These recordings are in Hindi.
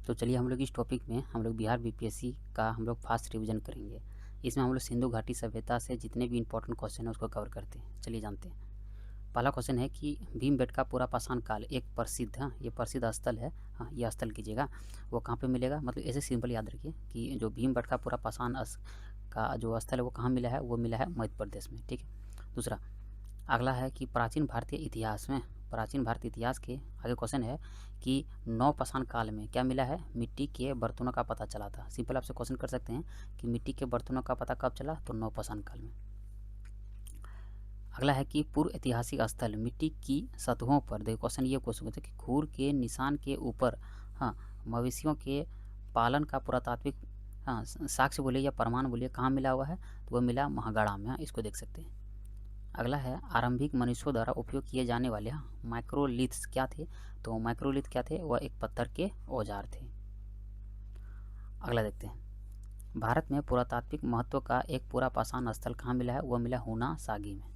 तो चलिए हम लोग इस टॉपिक में हम लोग बिहार बीपीएससी का हम लोग फास्ट रिवीजन करेंगे। इसमें हम लोग सिंधु घाटी सभ्यता से जितने भी इंपॉर्टेंट क्वेश्चन हैं उसको कवर करते हैं। चलिए जानते हैं। पहला क्वेश्चन है कि भीमबेटका पूरा पाषाण काल एक प्रसिद्ध, ये प्रसिद्ध स्थल है। हाँ, ये स्थल कीजिएगा। वो कहाँ पे मिलेगा, मतलब ऐसे सिंपल याद रखिए कि जो भीमबेटका पूरा पाषाण का जो स्थल है वो कहाँ मिला है, वो मिला है मध्य प्रदेश में। ठीक है। दूसरा अगला है कि प्राचीन भारतीय इतिहास में, प्राचीन भारतीय इतिहास के आगे क्वेश्चन है कि नवपाषाण काल में क्या मिला है, मिट्टी के बर्तनों का पता चला था। सिंपल आपसे क्वेश्चन कर सकते हैं कि मिट्टी के बर्तनों का पता कब चला, तो नवपाषाण काल में। अगला है कि पूर्व ऐतिहासिक स्थल मिट्टी की सतहों पर, देखो क्वेश्चन ये क्वेश्चन होता है कि खूर के निशान के ऊपर, हाँ, मवेशियों के पालन का पुरातात्विक, हाँ, साक्ष्य बोलिए या प्रमाण बोलिए, कहाँ मिला हुआ है, तो वह मिला महागढ़ा में। हाँ, इसको देख सकते हैं। अगला है आरंभिक मनुष्यों द्वारा उपयोग किए जाने वाले माइक्रोलिथ्स क्या थे, तो माइक्रोलिथ क्या थे, वह एक पत्थर के औजार थे। अगला देखते हैं। भारत में पुरातात्विक महत्व का एक पूरा पाषाण स्थल कहाँ मिला है, वह मिला हुना सागी में।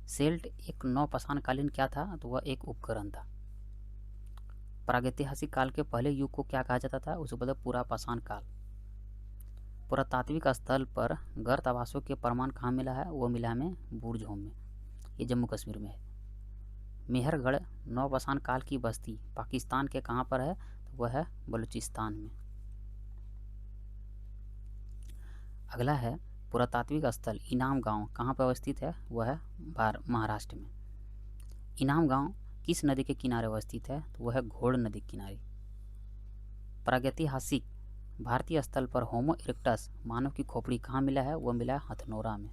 सेल्ट एक नवपाषाण कालीन क्या था, तो वह एक उपकरण था। प्रागैतिहासिक काल के पहले युग को क्या कहा जाता था, उसे बोलते पूरा पाषाण काल। पुरातात्विक स्थल पर गर्त आवासों के प्रमाण कहाँ मिला है, वो मिला हमें बुर्जहोम में, ये जम्मू कश्मीर में है। मेहरगढ़ नवपाषाण काल की बस्ती पाकिस्तान के कहाँ पर है, तो वह है बलूचिस्तान में। अगला है पुरातात्विक स्थल इनाम गांव कहाँ पर अवस्थित है, वह है महाराष्ट्र में। इनाम गांव किस नदी के किनारे अवस्थित है, तो वह है घोड़ नदी के किनारे। प्रागैतिहासिक भारतीय स्थल पर होमो इरेक्टस मानव की खोपड़ी कहाँ मिला है, वह मिला हथनोरा में।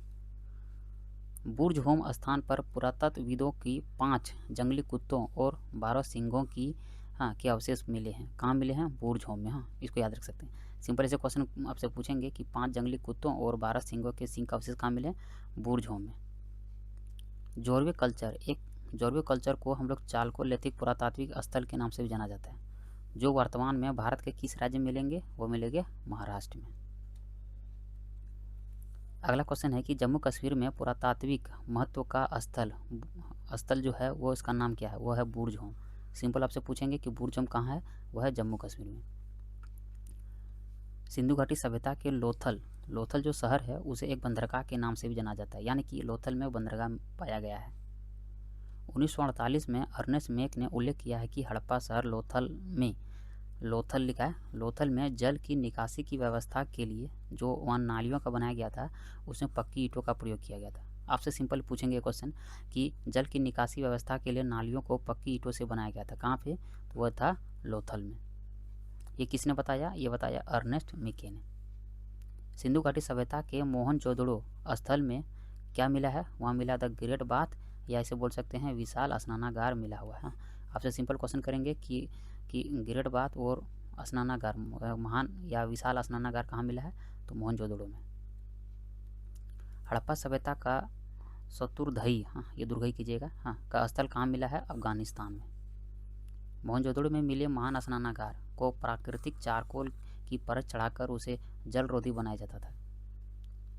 बुर्जहोम स्थान पर पुरातत्वविदों की 5 जंगली कुत्तों और 12 सिंहों की, हाँ, के अवशेष मिले हैं। कहाँ मिले हैं, बुर्जहोम में। हाँ, इसको याद रख सकते हैं। सिंपल ऐसे क्वेश्चन आपसे पूछेंगे कि 5 जंगली कुत्तों और 12 सिंहों के सिंह का अवशेष कहाँ मिले, बुर्जहोम में। जोरवे कल्चर, एक जोरवे कल्चर को हम लोग चालकोलिथिक पुरातात्विक स्थल के नाम से भी जाना जाता है, जो वर्तमान में भारत के किस राज्य में मिलेंगे, वो मिलेंगे महाराष्ट्र में। अगला क्वेश्चन है कि जम्मू कश्मीर में पुरातात्विक महत्व का स्थल जो है वो इसका नाम क्या है, वो है बुर्जहोम। सिंपल आपसे पूछेंगे कि बुर्जहोम कहाँ है, वह है जम्मू कश्मीर में। सिंधु घाटी सभ्यता के लोथल जो शहर है उसे एक बंदरगाह के नाम से भी जाना जाता है, यानी कि लोथल में बंदरगाह पाया गया है। 1948 में अर्नेस्ट मेक ने उल्लेख किया है कि हड़प्पा शहर लोथल लिखा है, लोथल में जल की निकासी की व्यवस्था के लिए जो वहाँ नालियों का बनाया गया था, उसमें पक्की ईंटों का प्रयोग किया गया था। आपसे सिंपल पूछेंगे क्वेश्चन कि जल की निकासी व्यवस्था के लिए नालियों को पक्की ईंटों से बनाया गया था, कहाँ पे, तो वह था लोथल में। ये किसने बताया, ये बताया अर्नेस्ट मेके ने। सिंधु घाटी सभ्यता के मोहनजोदड़ो स्थल में क्या मिला है, वहाँ मिला द ग्रेट बाथ, या इसे बोल सकते हैं विशाल स्नानागार मिला हुआ है। आपसे सिंपल क्वेश्चन करेंगे कि ग्रेट बाथ और स्नानागार, महान या विशाल स्नानागार कहाँ मिला है, तो मोहनजोदड़ो में। हड़प्पा सभ्यता का शतुरदही, हाँ, ये दुर्गई कीजिएगा, हाँ, का स्थल कहाँ मिला है, अफगानिस्तान में। मोहनजोदड़ो में मिले महान स्नानागार को प्राकृतिक चारकोल की परत चढ़ाकर उसे जलरोधी बनाया जाता था।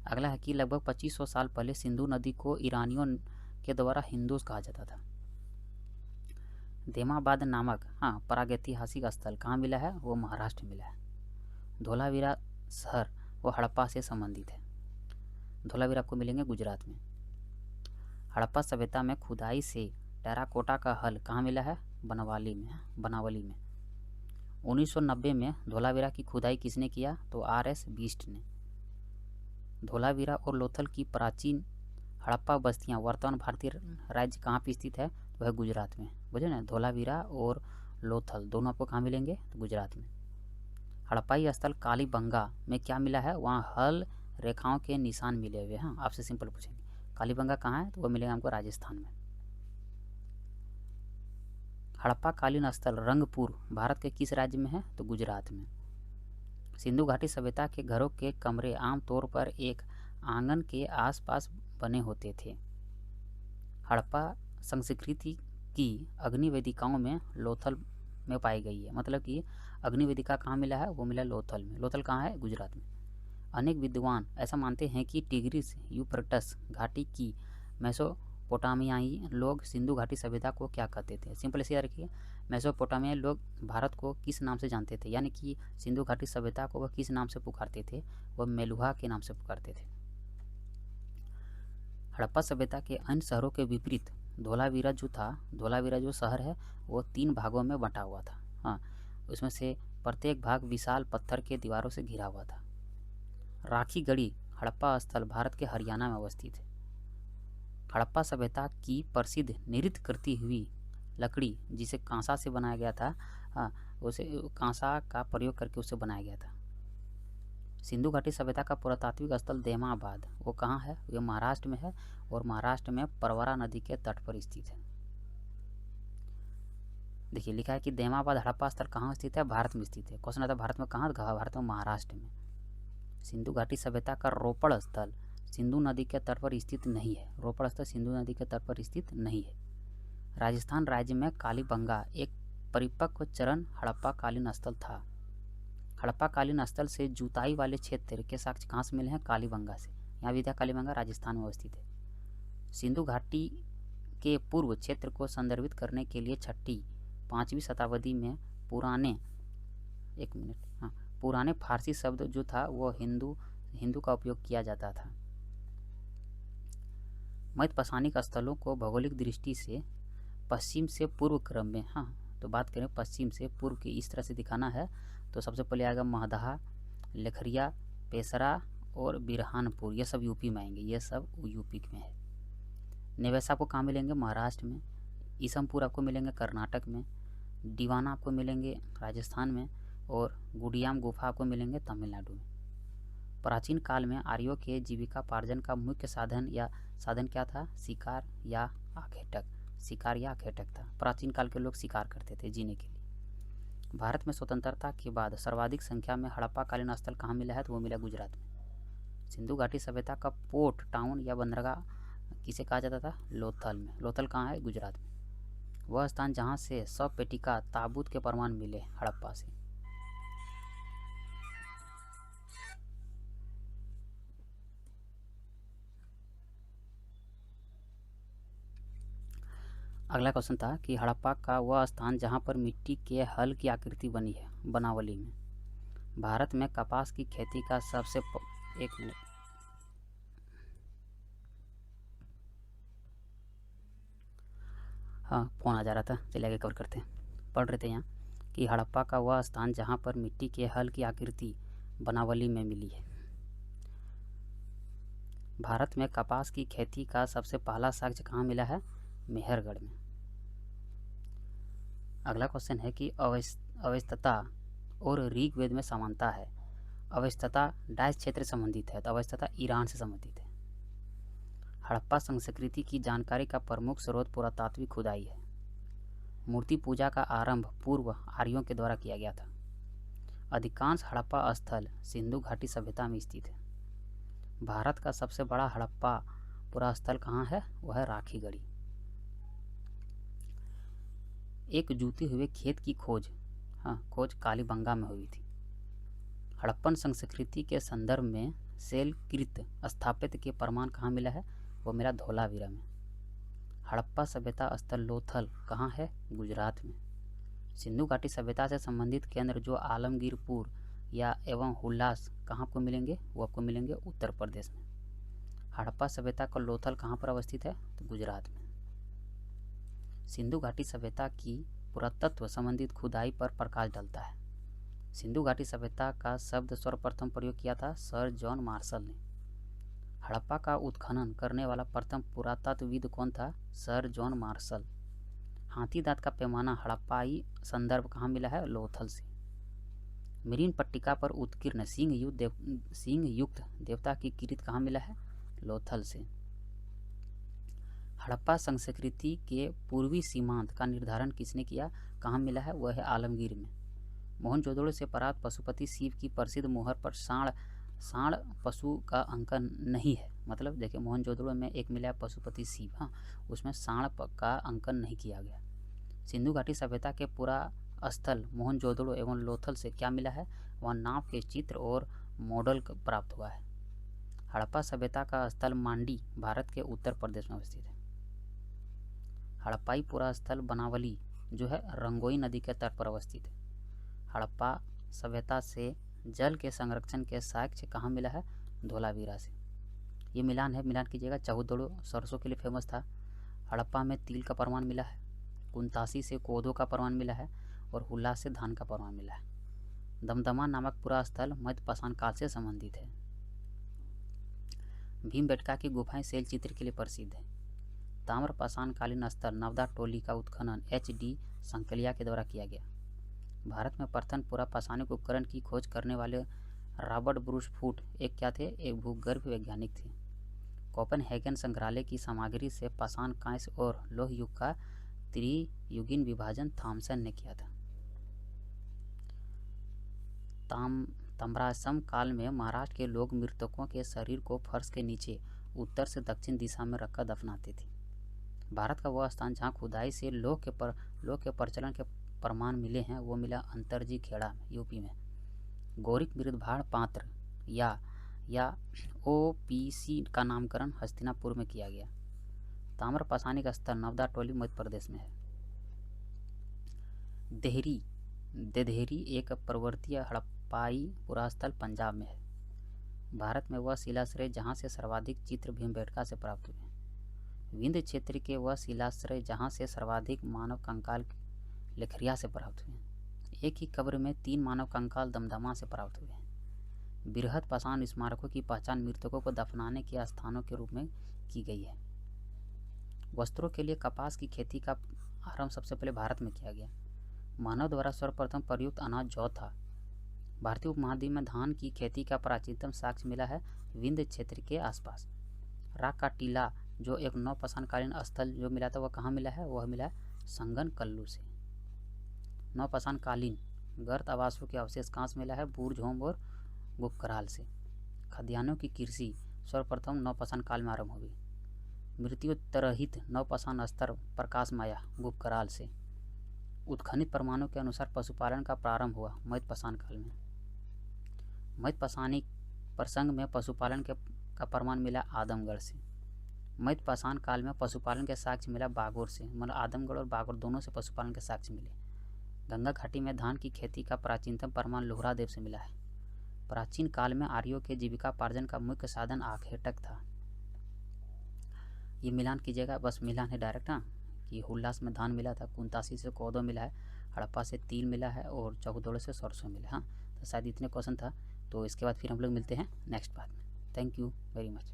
अगला है कि लगभग 2500 साल पहले सिंधु नदी को ईरानियों के द्वारा हिंदूस कहा जाता था। देमाबाद नामक, हाँ, प्रागैतिहासिक स्थल कहाँ मिला है, वो महाराष्ट्र मिला है। धोलावीरा शहर वो हड़प्पा से संबंधित है। धोलावीरा आपको मिलेंगे गुजरात में। हड़प्पा सभ्यता में खुदाई से टेराकोटा का हल कहाँ मिला है, बनावली में। 1990 में धोलावीरा की खुदाई किसने किया, तो RS बीस्ट ने। धोलावीरा और लोथल की प्राचीन हड़प्पा बस्तियां वर्तमान भारतीय राज्य कहाँ पे स्थित है, तो है गुजरात में। बुझे ना, धोलावीरा और लोथल दोनों आपको कहाँ मिलेंगे, तो गुजरात में। हड़प्पाई स्थल कालीबंगा में क्या मिला है, वहाँ हल रेखाओं के निशान मिले हुए हैं। आपसे सिंपल पूछेंगे कालीबंगा कहाँ है, तो वह मिलेगा हमको राजस्थान में। हड़प्पा कालीन स्थल रंगपुर भारत के किस राज्य में है, तो गुजरात में। सिंधु घाटी सभ्यता के घरों के कमरे आमतौर पर एक आंगन के आसपास बने होते थे। हड़प्पा संस्कृति की अग्नि वेदिकाओं में लोथल में पाई गई है, मतलब कि अग्नि वेदिका कहाँ मिला है, वो मिला लोथल में। लोथल कहाँ है, गुजरात में। अनेक विद्वान ऐसा मानते हैं कि टिग्रिस यूफ्रेटस घाटी की मेसोपोटामियाई लोग सिंधु घाटी सभ्यता को क्या कहते थे? सिंपल से याद रखिए, मेसोपोटामियाई लोग भारत को किस नाम से जानते थे, यानी कि सिंधु घाटी सभ्यता को वह किस नाम से पुकारते थे? वह मेलुहा के नाम से पुकारते थे। हड़प्पा सभ्यता के अन्य शहरों के विपरीत धोलावीरा जो शहर है वो 3 भागों में बंटा हुआ था। हाँ, उसमें से प्रत्येक भाग विशाल पत्थर के दीवारों से घिरा हुआ था। राखी गढ़ी हड़प्पा स्थल भारत के हरियाणा में अवस्थित है। हड़प्पा सभ्यता की प्रसिद्ध नृत्य करती हुई लकड़ी, जिसे कांसा से बनाया गया था, उसे कांसा का प्रयोग करके उसे बनाया गया था। सिंधु घाटी सभ्यता का पुरातात्विक स्थल देमाबाद, वो कहाँ है? ये महाराष्ट्र में है और महाराष्ट्र में परवरा नदी के तट पर स्थित है। देखिए लिखा है कि देमाबाद हड़प्पा स्थल कहाँ स्थित है? भारत में स्थित है। क्वेश्चन आता है भारत में कहाँ? भारत में महाराष्ट्र में। सिंधु घाटी सभ्यता का रोपड़ स्थल सिंधु नदी के तट पर स्थित नहीं है। रोपड़ स्थल सिंधु नदी के तट पर स्थित नहीं है। राजस्थान राज्य में कालीबंगा एक परिपक्व चरण हड़प्पा कालीन स्थल था। हड़प्पा कालीन स्थल से जुताई वाले क्षेत्र के साक्ष्य कहाँ से मिले हैं? कालीबंगा से। यहाँ भी था कालीबंगा, राजस्थान में अवस्थित है। सिंधु घाटी के पूर्व क्षेत्र को संदर्भित करने के लिए 5वीं शताब्दी में पुराने फारसी शब्द जो था वो हिंदू का उपयोग किया जाता था। मध्य पाषाणिक स्थलों को भौगोलिक दृष्टि से पश्चिम से पूर्व क्रम में, तो बात करें पश्चिम से पूर्व की, इस तरह से दिखाना है तो सबसे पहले आएगा महदहा, लेखरिया, पेसरा और बिरहानपुर। ये सब यूपी में आएंगे, ये सब यूपी में है। नेवैसा आपको कहाँ मिलेंगे? महाराष्ट्र में। ईसमपुर आपको मिलेंगे कर्नाटक में। दीवाना आपको मिलेंगे राजस्थान में और गुडियाम गुफा आपको मिलेंगे तमिलनाडु में। प्राचीन काल में आर्यों के जीविकापार्जन का मुख्य साधन क्या था? शिकार या आखेटक था। प्राचीन काल के लोग शिकार करते थे जीने के लिए। भारत में स्वतंत्रता के बाद सर्वाधिक संख्या में हड़प्पा कालीन स्थल कहाँ मिला है? तो वो मिला गुजरात में। सिंधु घाटी सभ्यता का पोर्ट टाउन या बंदरगाह किसे कहा जाता था? लोथल में। लोथल कहाँ है? गुजरात में। वह स्थान जहाँ से शव पेटिका ताबूत के प्रमाण मिले हड़प्पा से। अगला क्वेश्चन था कि हड़प्पा का वह स्थान जहाँ पर मिट्टी के हल की आकृति बनी है बनावली में। भारत में कपास की खेती का सबसे एक मिनट फोन आ जा रहा था, चलिए आगे कवर करते हैं। पढ़ रहे थे यहाँ कि हड़प्पा का वह स्थान जहाँ पर मिट्टी के हल की आकृति बनावली में मिली है। भारत में कपास की खेती का सबसे पहला साक्ष्य कहाँ मिला है? मेहरगढ़ में। अगला क्वेश्चन है कि अवस्थता और ऋग्वेद में समानता है। अवस्थता डाइस क्षेत्र से संबंधित है, तो अवस्थता ईरान से संबंधित है। हड़प्पा संस्कृति की जानकारी का प्रमुख स्रोत पुरातात्विक खुदाई है। मूर्ति पूजा का आरंभ पूर्व आर्यों के द्वारा किया गया था। अधिकांश हड़प्पा स्थल सिंधु घाटी सभ्यता में स्थित है। भारत का सबसे बड़ा हड़प्पा पुरास्थल कहाँ है? वह है राखी गढ़ी। एक जूते हुए खेत की खोज कालीबंगा में हुई थी। हड़प्पन संस्कृति के संदर्भ में शैलकृत स्थापत्य के प्रमाण कहाँ मिला है? वो मिला धोलावीरा में। हड़प्पा सभ्यता स्थल लोथल कहाँ है? गुजरात में। सिंधु घाटी सभ्यता से संबंधित केंद्र जो आलमगीरपुर या एवं हुल्लास कहाँ आपको मिलेंगे? वो आपको मिलेंगे उत्तर प्रदेश में। हड़प्पा सभ्यता का लोथल कहाँ पर अवस्थित है? तो गुजरात में। सिंधु घाटी सभ्यता की पुरातत्व संबंधित खुदाई पर प्रकाश डालता है। सिंधु घाटी सभ्यता का शब्द सर्वप्रथम प्रयोग किया था सर जॉन मार्शल ने। हड़प्पा का उत्खनन करने वाला प्रथम पुरातत्वविद कौन था? Sir John Marshall. हाथी दांत का पैमाना हड़प्पाई संदर्भ कहाँ मिला है? लोथल से। मरीन पट्टिका पर उत्कीर्ण सिंह युक्त देवता की कीर्ति कहाँ मिला है? लोथल से। हड़प्पा संस्कृति के पूर्वी सीमांत का निर्धारण किसने किया? कहाँ मिला है? वह है आलमगीर में। मोहनजोदड़ो से प्राप्त पशुपति शिव की प्रसिद्ध मोहर पर सांड पशु का अंकन नहीं है। मतलब देखिए मोहनजोदड़ो में एक मिला है पशुपति शिव, उसमें सांड का अंकन नहीं किया गया। सिंधु घाटी सभ्यता के पूरा स्थल मोहनजोदड़ो एवं लोथल से क्या मिला है? वहाँ नाव के चित्र और मॉडल प्राप्त हुआ है। हड़प्पा सभ्यता का स्थल मांडी भारत के उत्तर प्रदेश में अवस्थित है। हड़प्पाई पुरास्थल बनावली जो है रंगोई नदी के तट पर अवस्थित है। हड़प्पा सभ्यता से जल के संरक्षण के साक्ष्य कहाँ मिला है? धोलावीरा से। ये मिलान है, मिलान कीजिएगा। चौदड़ो सरसों के लिए फेमस था। हड़प्पा में तिल का प्रमाण मिला है। कुंतासी से कोदो का प्रमाण मिला है और हुल्ला से धान का प्रमाण मिला है। दमदमा नामक पूरा स्थल मध्यपाषाण काल से संबंधित है। भीमबेटका की गुफाएं शैल चित्र के लिए प्रसिद्ध है। ताम्रपाषाण कालीन स्थल नवदा टोली का उत्खनन HD संकलिया के द्वारा किया गया। भारत में प्रथम पूरा पाषाणिक उपकरण की खोज करने वाले रॉबर्ट ब्रूस फूट एक क्या थे? एक भूगर्भ वैज्ञानिक थे। कोपेनहेगन संग्रहालय की सामग्री से पाषाण, कांस्य और लौह युग का त्रियुगीन विभाजन थॉमसन ने किया था। ताम्राश्रम काल में महाराष्ट्र के लोग मृतकों के शरीर को फर्श के नीचे उत्तर से दक्षिण दिशा में रखकर दफनाते थे। भारत का वह स्थान जहाँ खुदाई से लोह के प्रचलन के प्रमाण मिले हैं वो मिला अंतरजी खेड़ा यूपी में। गौरिक मृदभाड़ पात्र या OPC का नामकरण हस्तिनापुर में किया गया। ताम्रपाषाणिक स्थल नवदा टोली मध्य प्रदेश में है। देधेरी एक पर्वतीय हड़प्पाई पुरास्थल पंजाब में है। भारत में वह शिलाश्रय जहाँ से सर्वाधिक चित्र भीमबेटका से प्राप्त हुए हैं। विंध्य क्षेत्र के वह शिलाश्रय जहाँ से सर्वाधिक मानव कंकाल लेखरिया से प्राप्त हुए हैं। एक ही कब्र में 3 मानव कंकाल दमदमा से प्राप्त हुए हैं। बृहद पाषाण स्मारकों की पहचान मृतकों को दफनाने के स्थानों के रूप में की गई है। वस्त्रों के लिए कपास की खेती का आरंभ सबसे पहले भारत में किया गया। मानव द्वारा सर्वप्रथम प्रयुक्त अनाज जौ था। भारतीय उपमहाद्वीप में धान की खेती का प्राचीनतम साक्ष्य मिला है विंध्य क्षेत्र के आसपास। राग का टीला जो एक नवपाषाणकालीन स्थल जो मिला था वह कहाँ मिला है? वह मिला है संगन कल्लू से। नवपाषाणकालीन गर्त आवासों के अवशेष कहाँ से मिला है? बूरझोम और गुपकराल से। खाद्यान्नों की कृषि सर्वप्रथम नवपाषाण काल में आरंभ हुई। मृत्युत्तरहित नवपाषाण स्तर प्रकाश माया गुपकराल से। उत्खनित प्रमाणों के अनुसार पशुपालन का प्रारंभ हुआ मध्यपाषाण काल में। मध्यपाषाणिक प्रसंग में पशुपालन का प्रमाण मिला आदमगढ़ से। मध्यपाषाण काल में पशुपालन के साक्ष्य मिला बागोर से। मतलब आदमगढ़ और बागोर दोनों से पशुपालन के साक्ष्य मिले। गंगा घाटी में धान की खेती का प्राचीनतम प्रमाण लोहरादेव से मिला है। प्राचीन काल में आर्यों के जीविकापार्जन का मुख्य साधन आखेटक था। ये मिलान कीजिएगा, बस मिलान है डायरेक्ट। हाँ, कि हुल्लास में धान मिला था, कुंतासी से कोदो मिला है, हड़प्पा से तिल मिला है और चौदड़ो से सरसों मिला। हाँ, तो शायद इतने क्वेश्चन था। तो इसके बाद फिर हम लोग मिलते हैं नेक्स्ट पार्ट में। Thank you very much.